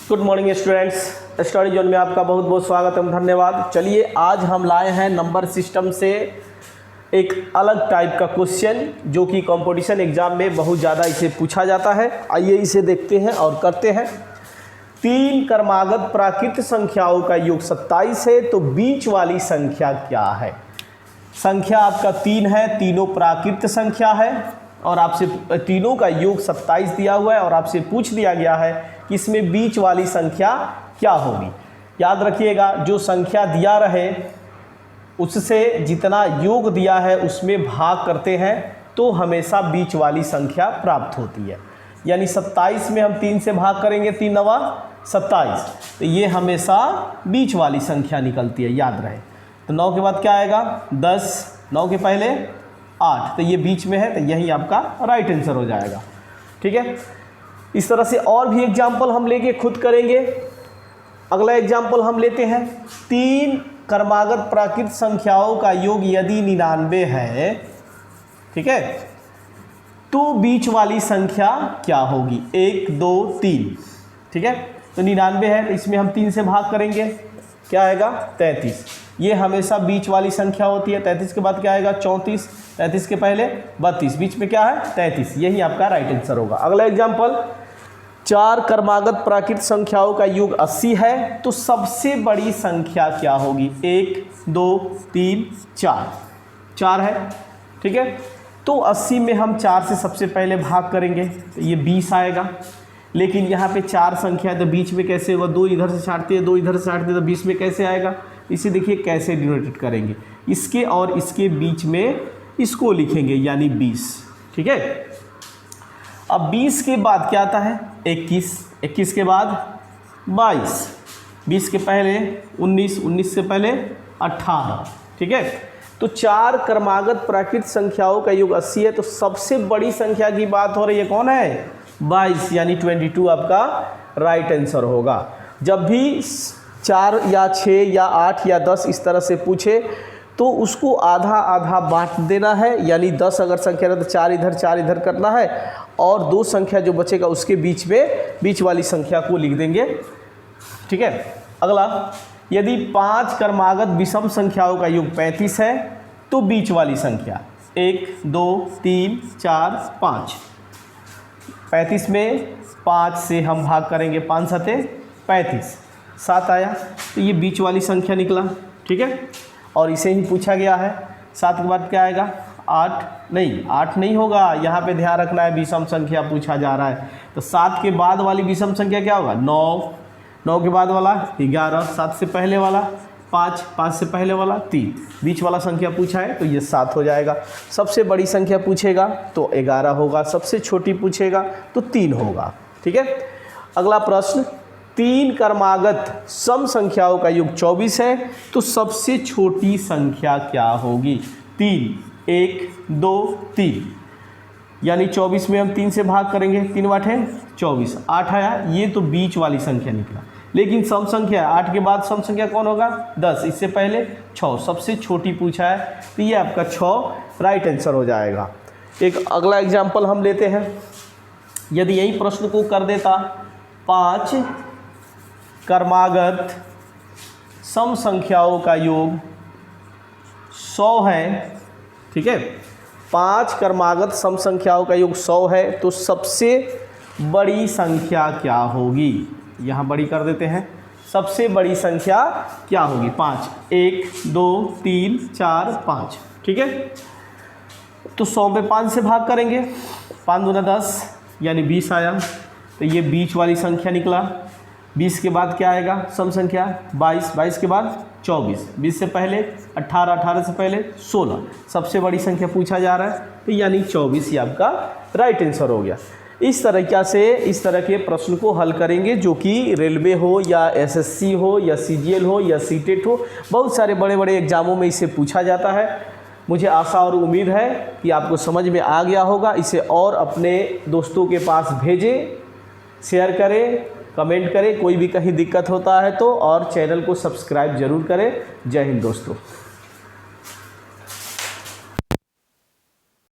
Good morning students, study zone में आपका बहुत बहुत स्वागत एवं धन्यवाद। चलिए आज हम लाए हैं नंबर सिस्टम से एक अलग टाइप का क्वेश्चन जो कि कंपटीशन एग्जाम में बहुत ज़्यादा इसे पूछा जाता है। आइए इसे देखते हैं और करते हैं। तीन क्रमागत प्राकृत संख्याओं का योग 27 है, तो बीच वाली संख्या क्या है? संख्या आपका 3 है, तीनों प्राकृत संख्या है और आपसे तीनों का योग 27 दिया हुआ है और आपसे पूछ दिया गया है कि इसमें बीच वाली संख्या क्या होगी। याद रखिएगा, जो संख्या दिया रहे उससे जितना योग दिया है उसमें भाग करते हैं तो हमेशा बीच वाली संख्या प्राप्त होती है। यानी 27 में हम 3 से भाग करेंगे, 3 नवा 27, तो ये हमेशा बीच वाली संख्या निकलती है, याद रहे। तो 9 के बाद क्या आएगा? 10, 9 के पहले 8, तो ये बीच में है, तो यही आपका राइट आंसर हो जाएगा। ठीक है, इस तरह से और भी एग्जाम्पल हम लेके खुद करेंगे। अगला एग्जाम्पल हम लेते हैं, 3 क्रमागत प्राकृत संख्याओं का योग यदि 99 है, ठीक है, तो बीच वाली संख्या क्या होगी? 1, 2, 3, ठीक है। तो 99 है, तो इसमें हम 3 से भाग करेंगे, क्या आएगा? 33। ये हमेशा बीच वाली संख्या होती है। 33 के बाद क्या आएगा? 34, 33 के पहले 32, बीच में क्या है? 33, यही आपका राइट आंसर होगा। अगला एग्जाम्पल, 4 क्रमागत प्राकृत संख्याओं का योग 80 है, तो सबसे बड़ी संख्या क्या होगी? 1, 2, 3, 4 है, ठीक है। तो 80 में हम 4 से सबसे पहले भाग करेंगे, तो ये 20 आएगा। लेकिन यहाँ पे 4 संख्या है तो बीच में कैसे होगा? 2 इधर से छाटते हैं, 2 इधर से छाटते हैं, तो 20 में कैसे आएगा? इसे देखिए कैसे डिनोटेट करेंगे, इसके और इसके बीच में इसको लिखेंगे, यानी 20, ठीक है। अब 20 के बाद क्या आता है? 21, 21 के बाद 22, 20 के पहले 19, 19 से पहले 18, ठीक है। तो 4 क्रमागत प्राकृत संख्याओं का योग 80 है, तो सबसे बड़ी संख्या की बात हो रही है, कौन है? 22, यानी 22 आपका राइट आंसर होगा। जब भी 4 या 6 या 8 या 10 इस तरह से पूछे तो उसको आधा आधा बांट देना है, यानी 10 अगर संख्या है तो 4 इधर करना है और 2 संख्या जो बचेगा उसके बीच में बीच वाली संख्या को लिख देंगे, ठीक है। अगला, यदि 5 क्रमागत विषम संख्याओं का योग 35 है, तो बीच वाली संख्या 1, 2, 3, 4, 5। 35 में 5 से हम भाग करेंगे, 5 सते 35, 7 आया, तो ये बीच वाली संख्या निकला, ठीक है। और इसे ही पूछा गया है। 7 के बाद क्या आएगा? 8 नहीं होगा, यहाँ पे ध्यान रखना है, विषम संख्या पूछा जा रहा है, तो 7 के बाद वाली विषम संख्या क्या होगा? 9, 9 के बाद वाला 11, 7 से पहले वाला 5, 5 से पहले वाला 3, बीच वाला संख्या पूछा है तो ये 7 हो जाएगा। सबसे बड़ी संख्या पूछेगा तो 11 होगा, सबसे छोटी पूछेगा तो 3 होगा, ठीक है। अगला प्रश्न, 3 क्रमागत सम संख्याओं का योग 24 है, तो सबसे छोटी संख्या क्या होगी? 3, 1, 2, 3, यानी 24 में हम 3 से भाग करेंगे, 3 बाटे 24, 8 आया, ये तो बीच वाली संख्या निकला। लेकिन सम संख्या 8 के बाद सम संख्या कौन होगा? 10, इससे पहले 6, सबसे छोटी पूछा है तो ये आपका 6 राइट आंसर हो जाएगा। एक अगला एग्जाम्पल हम लेते हैं, यदि यही प्रश्न को कर देता, 5 क्रमागत सम संख्याओं का योग 100 है, ठीक है। 5 क्रमागत सम संख्याओं का योग 100 है, तो सबसे बड़ी संख्या क्या होगी? यहाँ बड़ी कर देते हैं, सबसे बड़ी संख्या क्या होगी? 5, 1, 2, 3, 4, 5, ठीक है। तो 100 में 5 से भाग करेंगे, 5 दूना 10, यानी 20 आया, तो ये बीच वाली संख्या निकला। 20 के बाद क्या आएगा? सम संख्या 22, 22 के बाद 24, 20 से पहले 18, 18 से पहले 16, सबसे बड़ी संख्या पूछा जा रहा है तो यानी 24 ही आपका राइट आंसर हो गया। इस तरीक़ा से इस तरह के प्रश्न को हल करेंगे, जो कि रेलवे हो या एसएससी हो या सीजीएल हो या सीटेट हो, बहुत सारे बड़े बड़े एग्जामों में इसे पूछा जाता है। मुझे आशा और उम्मीद है कि आपको समझ में आ गया होगा। इसे और अपने दोस्तों के पास भेजें, शेयर करें, कमेंट करें, कोई भी कहीं दिक्कत होता है तो, और चैनल को सब्सक्राइब जरूर करें। जय हिंद दोस्तों।